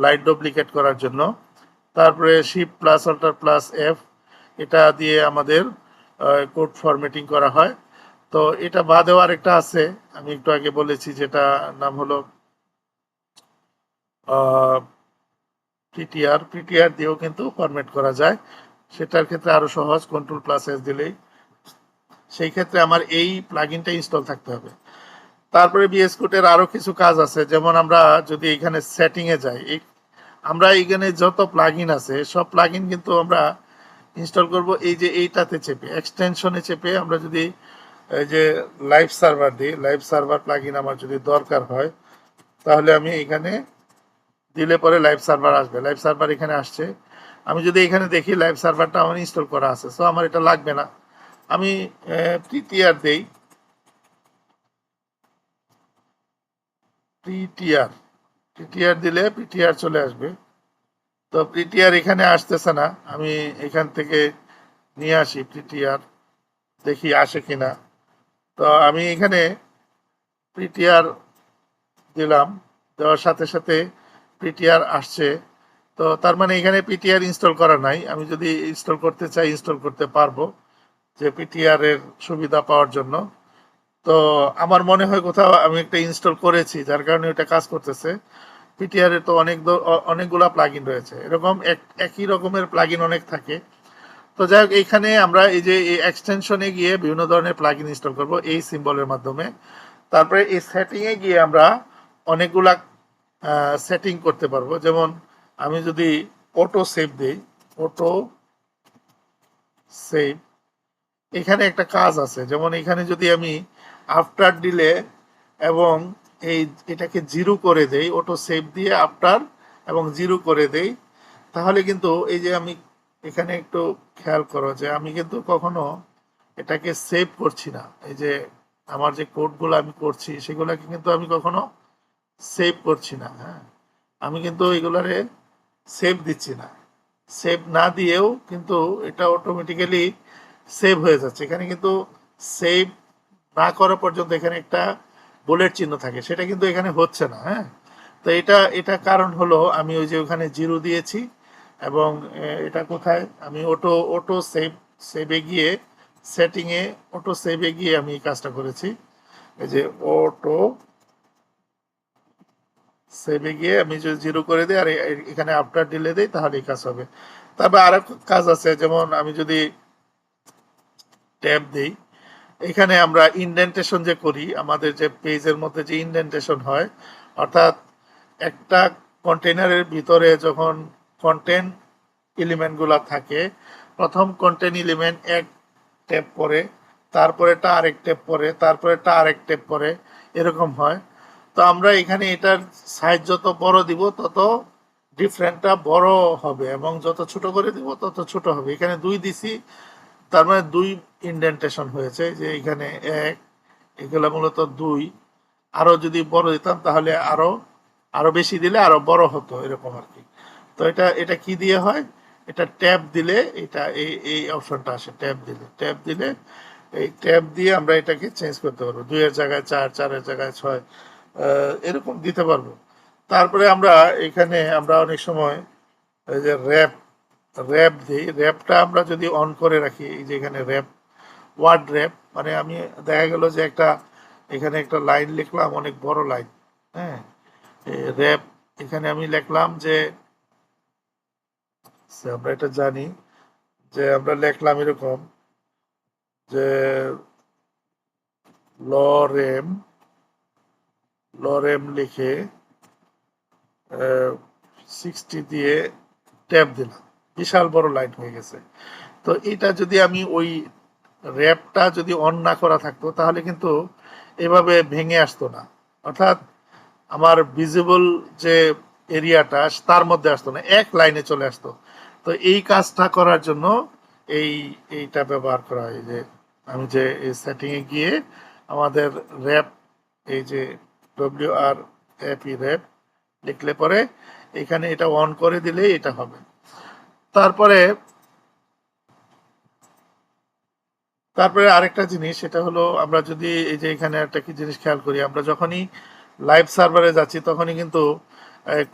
লাইন ডুপ্লিকেট করার জন্য। তারপরে shift plus alter plus F, এটা দিয়ে আমাদের কোড ফরম্যাটিং করা হয়। তো এটা বাদেও আরেকটা আছে, আমি একটু আগে বলেছি, যেটা নাম হলো পিটিআর। পিটিআর দিয়েও কিন্তু ফরম্যাট করা যায়, সেটার ক্ষেত্রে আরো সহজ, কন্ট্রোল প্লাস এস দিলেই। সেই ক্ষেত্রে আমার এই প্লাগইনটা ইনস্টল থাকতে হবে। তারপরে বিএস কোডের আরো কিছু কাজ আছে। যেমন আমরা যদি এখানে সেটিং এ যাই, আমরা এখানে যত প্লাগইন আছে সব প্লাগইন কিন্তু আমরা ইনস্টল করব এই যে এইটাতে চেপে, এক্সটেনশনে চেপে। আমরা যদি এই যে লাইভ সার্ভার দিই, লাইভ সার্ভার প্লাগইন আমার যদি দরকার হয়, তাহলে আমি এখানে দিলে পরে লাইভ সার্ভার আসবে। লাইভ সার্ভার এখানে আসছে। আমি যদি এখানে দেখি লাইভ সার্ভারটা আমার ইনস্টল করা আছে, সো আমার এটা লাগবে না। আমি পিটিআর দেই, পিটিআর পিটিআর দিলে পিটিআর চলে আসবে। তো পিটিআর এখানে আসতেছে না, আমি এখান থেকে নিয়ে আসি পিটিআর, দেখি আসে কিনা। তো আমি এখানে পিটিআর দিলাম, দেওয়ার সাথে সাথে পিটিআর আসছে। তো তার মানে এখানে পিটিআর ইনস্টল করা নাই। আমি যদি ইনস্টল করতে চাই ইনস্টল করতে পারবো, যে পিটিআর এর সুবিধা পাওয়ার জন্য। তো আমার মনে হয় কোথাও আমি একটা ইনস্টল করেছি, যার কারণে ওটা কাজ করতেছে। পিটিআর এর তো অনেকগুলা প্লাগইন রয়েছে, এরকম একই রকমের প্লাগইন অনেক থাকে। তো যাই হোক, এইখানে আমরা এই যে এই এক্সটেনশনে গিয়ে বিভিন্ন ধরনের প্লাগইন ইনস্টল করব এই সিম্বলের মাধ্যমে। তারপরে এই সেটিং এ গিয়ে আমরা অনেকগুলা সেটিং করতে পারবো। যেমন আমি যদি অটো সেভ দিই, অটো সেভ, এখানে একটা কাজ আছে। যেমন এখানে যদি আমি আফটার দিলে এবং এটাকে জিরো করে দেই, অটো সেভ দিয়ে আফটার এবং জিরো করে দেই, তাহলে কিন্তু এই যে আমি এখানে একটু খেয়াল করো যে আমি কিন্তু কখনো এটাকে সেভ করছি না। এই যে আমার যে কোডগুলো আমি করছি সেগুলোকে কিন্তু আমি কখনো সেভ করছি না। হ্যাঁ, আমি কিন্তু এগুলারে সেভ দিচ্ছি না। সেভ না দিয়েও কিন্তু এটা অটোমেটিক্যালি সেভ হয়ে যাচ্ছে। এখানে কিন্তু সেভ না করা পর্যন্ত এখানে একটা বুলেট চিহ্ন থাকে, সেটা কিন্তু এখানে হচ্ছে না। হ্যাঁ, তো এটা এটা কারণ হলো আমি ওই যে ওখানে জিরো দিয়েছি এবং এটা কোথায় আমি অটো অটো সেভ সেভে গিয়ে সেটিংয়ে অটো সেভে গিয়ে আমি এই কাজটা করেছি। এই যে অটো সেভে গিয়ে আমি যদি জিরো করে দিই আর এখানে আফটার দিলে দিই তাহলে এই কাজ হবে। তারপর আর কাজ আছে, যেমন আমি যদি ট্যাব দিই, এখানে আমরা ইনডেন্টেশন যে করি আমাদের যে পেজের মধ্যে যে ইনডেন্টেশন হয়, অর্থাৎ একটা কন্টেনারের ভিতরে যখন কন্টেন্ট এলিমেন্টগুলো থাকে, প্রথম কন্টেন্ট এলিমেন্ট এক ট্যাব পরে, তারপরেটা আরেক ট্যাব পরে, তারপরেটা আরেক ট্যাব পরে, এরকম হয়। তো আমরা এখানে এটার সাইজ যত বড় দিব তত ডিফারেন্টটা বড় হবে এবং যত ছোট করে দিব তত ছোট হবে। এখানে দুই দিছি, তার মানে দুই ইনডেন্টেশন হয়েছে, যে এখানে এক, এগুলো মূলত দুই। আরো যদি বড় দিতাম তাহলে আরো আরো বেশি দিলে আরো বড় হতো, এরকম আর কি। তো এটা এটা কি দিয়ে হয়, এটা ট্যাব দিলে এটা এই এই অপশনটা আসে। ট্যাব দিলে এই ট্যাব দিয়ে আমরা এটাকে চেঞ্জ করতে পারবো, দুইয়ের জায়গায় চার, চারের জায়গায় ছয়, এরকম দিতে পারবো। তারপরে আমরা এখানে আমরা অনেক সময় এই যে র্যাপ র্যাপ দিই, র্যাপটা আমরা যদি অন করে রাখি, এই যে এখানে র্যাপ, ওয়ার্ড র্যাপ, মানে আমি দেখা গেল যে একটা এখানে একটা লাইন লিখলাম, অনেক বড় লাইন। হ্যাঁ, র্যাপ এখানে আমি লিখলাম যে আমরা এটা জানি যে আমরা লিখলাম এরকম যে লরেম লরেম লিখে 60 দিয়ে ট্যাব দিলাম, বিশাল বড় লাইন হয়ে গেছে। তো এটা যদি আমি ওই র্যাপটা যদি অন না করা থাকতো তাহলে কিন্তু এভাবে ভেঙে আসতো না, অর্থাৎ আমার ভিজিবল যে এরিয়াটা তার মধ্যে আসতো না, এক লাইনে চলে আসতো। তো এই কাজটা করার জন্য এই এইটা ব্যবহার করা হয়, যে আমি যে এই সেটিংয়ে গিয়ে আমাদের র্যাপ, এই যে WRAP র্যাপ লিখলে পরে এখানে এটা অন করে দিলেই এটা হবে। তারপরে তারপরে আরেকটা জিনিস, সেটা হলো আমরা যদি এই যে এখানে একটা কি জিনিস খেয়াল করি, আমরা যখনই লাইভ সার্ভারে যাচ্ছি তখনই কিন্তু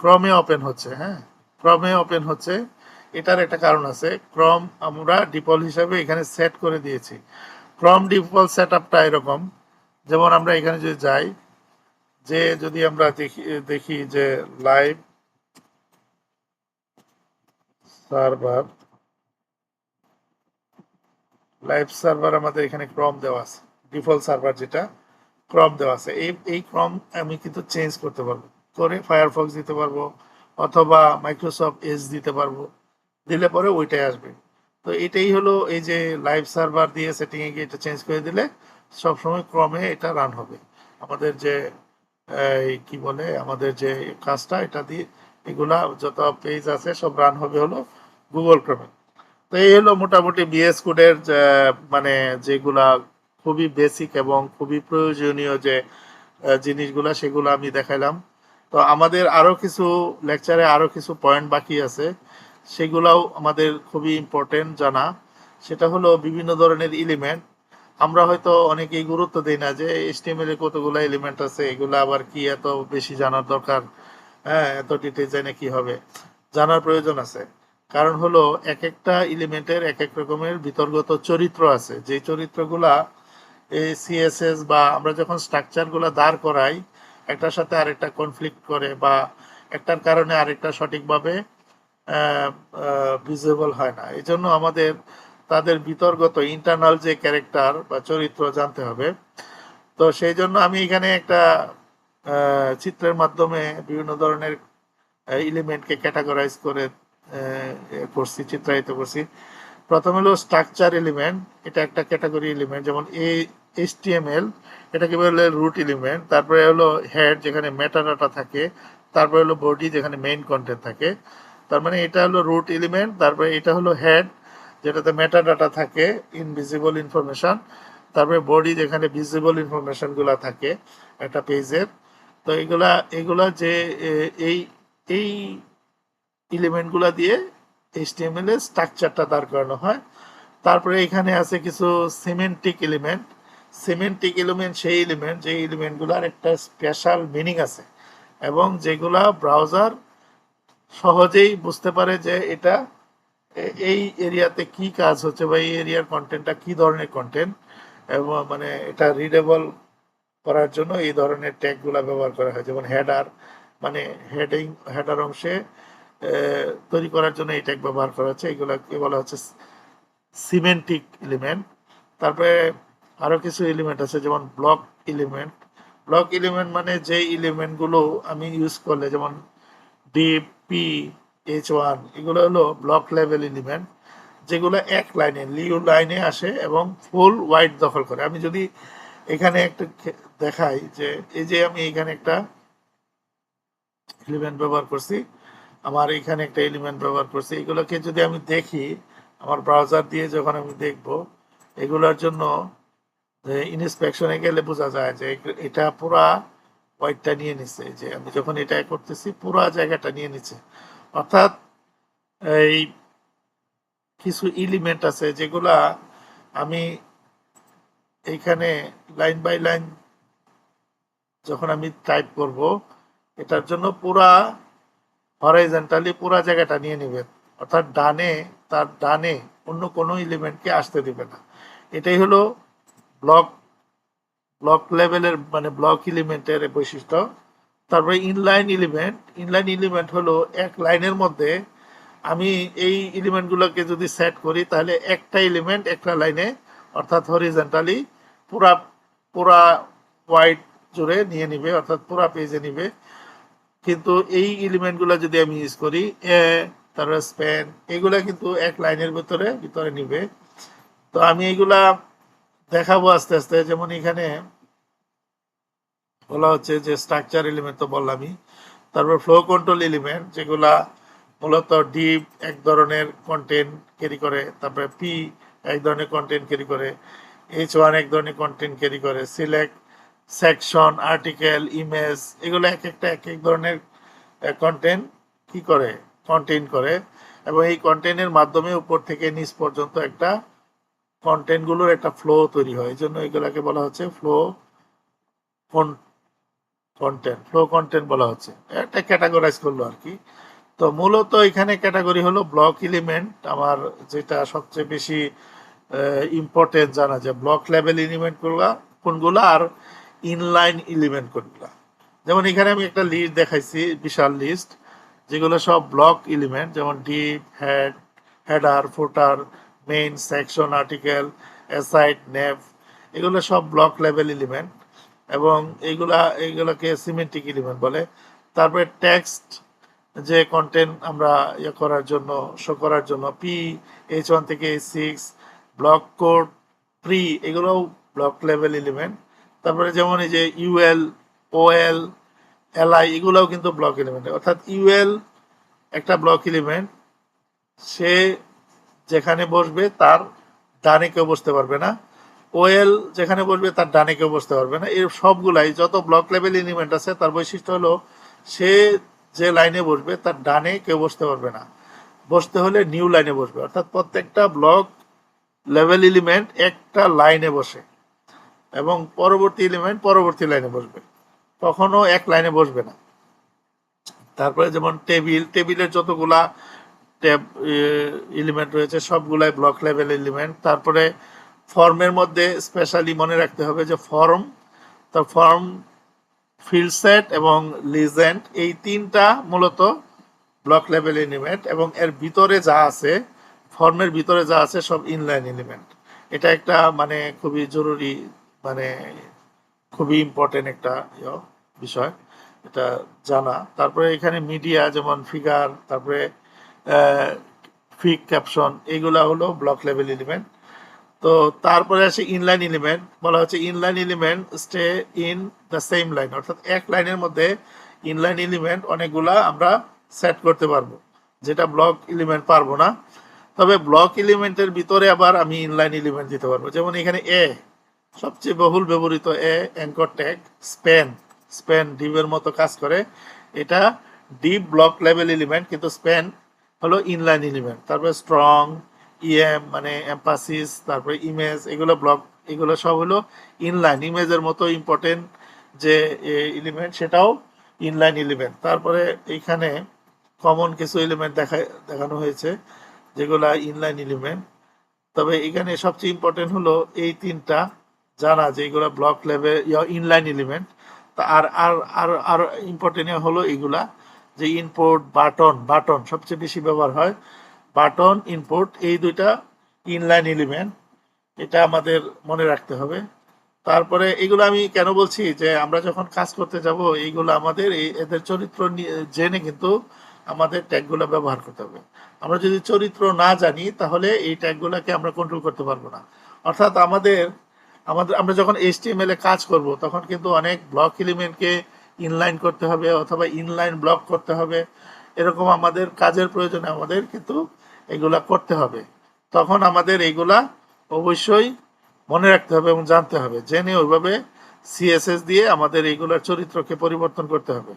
ক্রমে ওপেন হচ্ছে। হ্যাঁ, ক্রমে ওপেন হচ্ছে। এটার একটা কারণ আছে, ক্রম আমরা ডিফল্ট হিসাবে এখানে সেট করে দিয়েছি। ক্রম ডিফল্ট সেট আপটা এরকম, যেমন আমরা এখানে যদি যাই, যে যদি আমরা দেখি দেখি যে লাইভ সার্ভার লাইভ সার্ভার আমাদের এখানে ক্রম দেওয়া আছে, ডিফল্ট সার্ভার যেটা ক্রম দেওয়া আছে, এই এই ক্রম আমি কিন্তু চেঞ্জ করতে পারবো, করে ফায়ারফক্স দিতে পারবো অথবা মাইক্রোসফট এজ দিতে পারবো, দিলে পরে ওইটাই আসবে। তো এটাই হলো এই যে লাইভ সার্ভার দিয়ে সেটিংয়ে গিয়ে এটা চেঞ্জ করে দিলে সবসময় ক্রমে এটা রান হবে। আমাদের যে এই কি বলে আমাদের যে কাজটা এটা দিয়ে এগুলা যত পেজ আছে সব রান হবে হলো গুগল ক্রমে। তো এই হলো মোটামুটি বিএস কোডের মানে যেগুলা খুবই বেসিক এবং খুবই প্রয়োজনীয় যে জিনিসগুলা, সেগুলো আমি দেখাইলাম। তো আমাদের আরো কিছু লেকচারে আরো কিছু পয়েন্ট বাকি আছে, সেগুলাও আমাদের খুবই ইম্পর্টেন্ট জানা। সেটা হলো বিভিন্ন ধরনের এলিমেন্ট। আমরা হয়তো অনেকেই গুরুত্ব দিই না যে এইচটিএমএল এ কতগুলো এলিমেন্ট আছে, এগুলো আবার কি এত বেশি জানার দরকার, হ্যাঁ এত ডিটেইলস জেনে কি হবে, জানার প্রয়োজন আছে। কারণ হলো এক একটা এলিমেন্টের এক এক রকমের বিতর্গত চরিত্র আছে, যে চরিত্রগুলা এই সিএসএস বা আমরা যখন স্ট্রাকচারগুলো দাঁড় করাই একটার সাথে আরেকটা কনফ্লিক্ট করে বা একটার কারণে আরেকটা সঠিকভাবে ভিজিবল হয় না। এই জন্য আমাদের তাদের বিতর্গত ইন্টারনাল যে ক্যারেক্টার বা চরিত্র জানতে হবে। তো সেই জন্য আমি এখানে একটা চিত্রের মাধ্যমে বিভিন্ন ধরনের এলিমেন্টকে ক্যাটাগরাইজ করে করছি, চিত্রায়িত করছি। প্রথম হলো স্ট্রাকচার এলিমেন্ট, এটা একটা ক্যাটাগরি এলিমেন্ট, যেমন এইচটিএমএল এটাকে বলে রুট এলিমেন্ট। তারপরে হলো হেড যেখানে মেটা ডাটা থাকে, তারপরে হলো বডি যেখানে মেইন কন্টেন্ট থাকে, তার মানে এটা হলো রুট এলিমেন্ট, তারপরে এটা হলো হেড যেটাতে মেটা ডাটা থাকে, ইনভিজিবল ইনফরমেশন, তারপরে বডি যেখানে ভিজিবল ইনফরমেশন গুলা থাকে একটা পেজের। তো এগুলা এগুলা যে এই এই এলিমেন্টগুলা দিয়ে এইচটিএমএল এর স্ট্রাকচারটা দাঁড় করানো হয়। তারপরে এখানে আছে কিছু সিমেন্টিক এলিমেন্ট। সিমেন্টিক এলিমেন্ট সেই এলিমেন্ট যে এলিমেন্টগুলোর একটা স্পেশাল মিনিং আছে এবং যেগুলা ব্রাউজার সহজেই বুঝতে পারে যে এটা এই এরিয়াতে কি কাজ হচ্ছে বা এই এরিয়ার কন্টেন্টটা কি ধরনের কন্টেন্ট, এবং মানে এটা রিডেবল করার জন্য এই ধরনের ট্যাগগুলো ব্যবহার করা হয়। যেমন হেডার, মানে হেডার অংশে তৈরি করার জন্য এই ট্যাগ ব্যবহার করা হচ্ছে, এগুলোকে বলা হচ্ছে সিমেন্টিক এলিমেন্ট। তারপরে আরো কিছু এলিমেন্ট আছে যেমন ব্লক এলিমেন্ট। ব্লক এলিমেন্ট মানে যে এলিমেন্টগুলো আমি ইউজ করলে, যেমন ডিপ, পি, H1, এগুলো হলো ব্লক লেভেল এলিমেন্ট, যেগুলো এক লাইনে লিউ লাইনে আসে এবং ফুল ওয়াইড দখল করে। আমি যদি এখানে একটা দেখাই যে এই যে আমি এখানে একটা এলিমেন্ট ব্যবহার করছি, আমার এখানে একটা এলিমেন্ট ব্যবহার করছি, এগুলোকে যদি আমি দেখি আমার ব্রাউজার দিয়ে যখন আমি দেখব, এগুলোর জন্য ইনস্পেকশনে গেলে বোঝা যায় যে এটা পুরা হোয়াইটটা নিয়ে নিচ্ছে। যে আমি যখন এটা করতেছি পুরা জায়গাটা নিয়ে নিচ্ছে। অর্থাৎ এই কিছু এলিমেন্ট আছে যেগুলা আমি এইখানে লাইন বাই লাইন যখন আমি টাইপ করব, এটার জন্য পুরা হরাইজন্টালি পুরা জায়গাটা নিয়ে নিবে। অর্থাৎ তার ডানে অন্য কোনো এলিমেন্টকে আসতে দিবে না। এটাই হলো ব্লক ব্লক লেভেলের মানে ব্লক এলিমেন্টের বৈশিষ্ট্য। তারপরে ইনলাইন এলিমেন্ট হলো এক লাইনের মধ্যে আমি এই এলিমেন্টগুলোকে যদি সেট করি তাহলে একটা এলিমেন্ট একটা লাইনে অর্থাৎ হরিজন্টালি পুরা পুরা ওয়াইড জুড়ে নিয়ে নিবে, অর্থাৎ পুরা পেজে নিবে। কিন্তু এই এলিমেন্টগুলো যদি আমি ইউজ করি তারপরে স্প্যান, এগুলা কিন্তু এক লাইনের ভিতরে নিবে। তো আমি এইগুলা দেখাবো আস্তে আস্তে। যেমন এখানে বলা হচ্ছে যে স্ট্রাকচার এলিমেন্ট তো বললামই, তারপর ফ্লো কন্ট্রোল এলিমেন্ট যেগুলা মূলত ডিপ এক ধরনের কন্টেন্ট ক্যারি করে, তারপরে পি এক ধরনের কন্টেন্ট ক্যারি করে, H1 এক ধরনের কন্টেন্ট ক্যারি করে, সিলেক্ট, সেকশন, আর্টিকেল, ইমেজ, এগুলো এক একটা এক এক ধরনের কন্টেন্ট কি করে কন্টেন্ট করে, এবং এই কন্টেন্টের মাধ্যমে উপর থেকে নিচ পর্যন্ত একটা কন্টেন্টগুলোর একটা ফ্লো তৈরি হয়। এই জন্য এগুলাকে বলা হচ্ছে ফ্লো কন্টেন্ট বলা হচ্ছে। একটা ক্যাটাগরাইজ করলো আর কি। তো মূলত এখানে ক্যাটাগরি হলো ব্লক এলিমেন্ট। আমার যেটা সবচেয়ে বেশি ইম্পর্টেন্ট জানা যায় ব্লক লেভেল এলিমেন্ট কোনগুলো আর ইনলাইন এলিমেন্ট কোনগুলো। যেমন এখানে আমি একটা লিস্ট দেখাইছি, বিশাল লিস্ট, যেগুলো সব ব্লক এলিমেন্ট, যেমন ডিপ, হেডার, ফুটার, মেইন, সেকশন, আর্টিকেল, অ্যাসাইড, নেভ, এগুলো সব ব্লক লেভেল এলিমেন্ট এবং এইগুলাকে সিমেন্টিক এলিমেন্ট বলে। তারপরে টেক্সট যে কন্টেন্ট আমরা শো করার জন্য H1 থেকে H6, ব্লক কোড, এগুলোও ব্লক লেভেল এলিমেন্ট। তারপরে যেমন এই যে ইউএল, ওএল, এলআই, এগুলোও কিন্তু ব্লক এলিমেন্ট। অর্থাৎ ইউএল একটা ব্লক এলিমেন্ট, সে যেখানে বসবে তার ডানে কেউ বসতে পারবে না। ওএল যেখানে বসবে তার ডানে কেউ বসতে পারবে না। এর সবগুলাই যত ব্লক লেভেল এলিমেন্ট আছে তার বৈশিষ্ট্য হলো সে যে লাইনে বসবে তার ডানে কেউ বসতে পারবে না, বসতে হলে নিউ লাইনে বসবে। অর্থাৎ প্রত্যেকটা ব্লক লেভেল এলিমেন্ট একটা লাইনে বসে এবং পরবর্তী এলিমেন্ট পরবর্তী লাইনে বসবে, কখনো এক লাইনে বসবে না। তারপরে যেমন টেবিলের যতগুলা ট্যাব এলিমেন্ট রয়েছে সবগুলাই ব্লক লেভেল এলিমেন্ট। তারপরে ফর্মের মধ্যে স্পেশালি মনে রাখতে হবে যে ফর্ম, ফিল্ড সেট এবং লিজেন্ড, এই তিনটা মূলত ব্লক লেভেল এলিমেন্ট এবং এর ভিতরে যা আছে, ফর্মের ভিতরে যা আছে সব ইনলাইন এলিমেন্ট। এটা একটা মানে খুবই জরুরি, মানে খুবই ইম্পর্টেন্ট একটা বিষয় এটা জানা। তারপরে এখানে মিডিয়া যেমন ফিগার, তারপরে ফিক, ক্যাপশন, এইগুলা হলো ব্লক লেভেল এলিমেন্ট। তো তারপরে আসে ইনলাইন এলিমেন্ট। বলা হচ্ছে inline element stay in the same line, অর্থাৎ এক লাইনের মধ্যে ইনলাইন এলিমেন্ট অনেকগুলা আমরা সেট করতে পারবো। যেটা ব্লক এলিমেন্ট পারবো না। তবে ব্লক এলিমেন্টের ভিতরে আবার আমি ইনলাইন এলিমেন্ট দিতে পারবো। যেমন এখানে এ সবচেয়ে বহুল ব্যবহৃত অ্যাঙ্কর ট্যাগ স্প্যান, স্প্যান ডিপের মতো কাজ করে। এটা ডিপ ব্লক লেভেল এলিমেন্ট, কিন্তু স্প্যান হলো ইনলাইন এলিমেন্ট। তারপরে স্ট্রং, ইএম মানে এম্পাসিস, তারপরে ইমেজ, এগুলো ব্লক, এগুলো সব হলো ইনলাইন। ইমেজের মতো ইম্পর্টেন্ট যে এলিমেন্ট সেটাও ইনলাইন এলিমেন্ট। তারপরে এইখানে কমন কিছু এলিমেন্ট দেখানো হয়েছে যেগুলা ইনলাইন এলিমেন্ট। তবে এখানে সবচেয়ে ইম্পর্টেন্ট হলো এই তিনটা জানা যে এগুলো ব্লক লেভেল ইনলাইন এলিমেন্ট। তা আর আর আর আর ইম্পর্টেন্ট হলো এগুলা যে ইনপুট, বাটন, বাটন সবচেয়ে বেশি ব্যবহার হয়। বাটন, ইনপুট, এই দুইটা ইনলাইন এলিমেন্ট, এটা আমাদের মনে রাখতে হবে। তারপরে এগুলো আমি কেন বলছি যে আমরা যখন কাজ করতে যাব এইগুলো আমাদের এদের চরিত্র জেনে কিন্তু আমাদের ট্যাগগুলো ব্যবহার করতে হবে। আমরা যদি চরিত্র না জানি তাহলে এই ট্যাগগুলোকে আমরা কন্ট্রোল করতে পারবো না। অর্থাৎ আমাদের আমাদের আমরা যখন HTML এ কাজ করব তখন কিন্তু অনেক ব্লক এলিমেন্টকে ইনলাইন করতে হবে অথবা ইনলাইন ব্লক করতে হবে। এরকম আমাদের কাজের প্রয়োজনে আমাদের কিন্তু এগুলা করতে হবে। তখন আমাদের এগুলা অবশ্যই মনে রাখতে হবে এবং জানতে হবে, জেনে ওইভাবে CSS দিয়ে আমাদের এইগুলোর চরিত্রকে পরিবর্তন করতে হবে।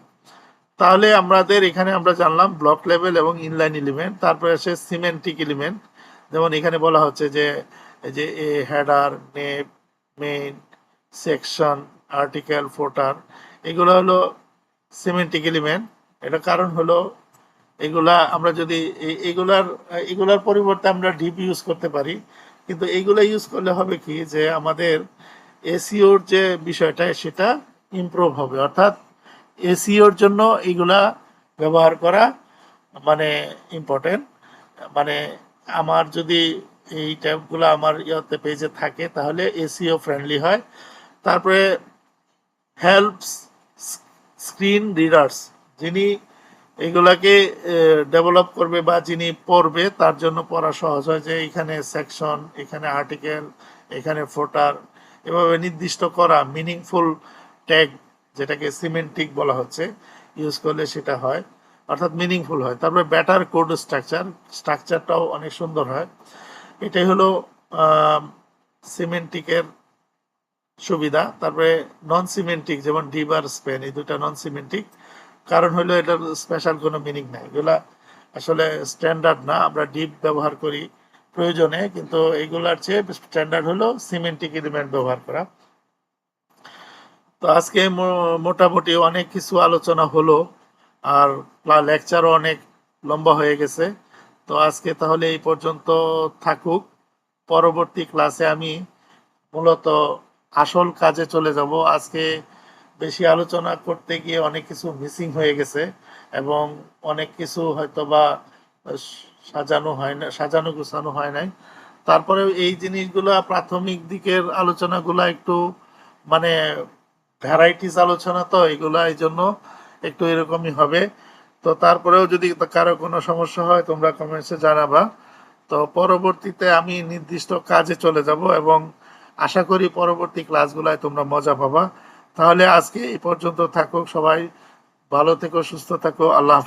তাহলে আমাদের এখানে আমরা জানলাম ব্লক লেভেল এবং ইনলাইন এলিমেন্ট। তারপরে আসে সিমেন্টিক এলিমেন্ট। যেমন এখানে বলা হচ্ছে যে এই যে header, name, main, section, article, footer, এগুলো হলো সিমেন্টিক এলিমেন্ট। এটা কারণ হলো এগুলা আমরা যদি এগুলার পরিবর্তে আমরা ডিপ ইউজ করতে পারি, কিন্তু এইগুলা ইউজ করলে হবে কি যে আমাদের এসইওর যে বিষয়টা সেটা ইমপ্রুভ হবে। অর্থাৎ এসইওর জন্য এইগুলা ব্যবহার করা মানে ইম্পর্টেন্ট। মানে আমার যদি এই ট্যাবগুলো আমার ইয়াতে পেজে থাকে তাহলে এসইও ফ্রেন্ডলি হয়। তারপরে হেল্পস স্ক্রিন রিডার্স, যিনি এগুলাকে ডেভেলপ করবে বা যিনি পড়বে তার জন্য পড়া সহজ হয়, যে এখানে সেকশন, এখানে আর্টিকেল, এখানে ফোটার, এভাবে নির্দিষ্ট করা মিনিংফুল ট্যাগ, যেটাকে সিমেন্টিক বলা হচ্ছে, ইউজ করলে সেটা হয়, অর্থাৎ মিনিংফুল হয়। তারপরে বেটার কোড স্ট্রাকচার, স্ট্রাকচারটাও অনেক সুন্দর হয়। এটাই হলো সিমেন্টিকের সুবিধা। তারপরে নন সিমেন্টিক, যেমন ডিপ আর স্পেন, এই দুটা নন সিমেন্টিক। কারণ হলো এটার স্পেশাল কোনো মিনিং নাই, এগুলা আসলে স্ট্যান্ডার্ড না। আমরা ডিপ ব্যবহার করি প্রয়োজনে, কিন্তু এগুলার চেয়ে স্ট্যান্ডার্ড হলো সিমেন্টিক এলিমেন্ট ব্যবহার করা। তো আজকে মোটামুটি অনেক কিছু আলোচনা হলো, আর লেকচারও অনেক লম্বা হয়ে গেছে। তো আজকে তাহলে এই পর্যন্ত থাকুক। পরবর্তী ক্লাসে আমি মূলত আসল কাজে চলে যাব। আজকে বেশি আলোচনা করতে গিয়ে অনেক কিছু মিসিং হয়ে গেছে এবং অনেক কিছু হয়তো বা সাজানো হয় না, সাজানো গোছানো হয় নাই। তারপরে এই জিনিসগুলা প্রাথমিক দিকের আলোচনাগুলা একটু মানে ভ্যারাইটিস আলোচনা, তো এগুলা এই জন্য একটু এরকমই হবে। তো তারপরেও যদি কারো কোনো সমস্যা হয় তোমরা কমেন্টসে জানাবা। তো পরবর্তীতে আমি নির্দিষ্ট কাজে চলে যাব এবং আশা করি পরবর্তী ক্লাসগুলায় তোমরা মজা পাবা। তাহলে আজকে এই পর্যন্ত থাকুক, সবাই ভালো থেকো, সুস্থ থাকো, আল্লাহ হাফেজ।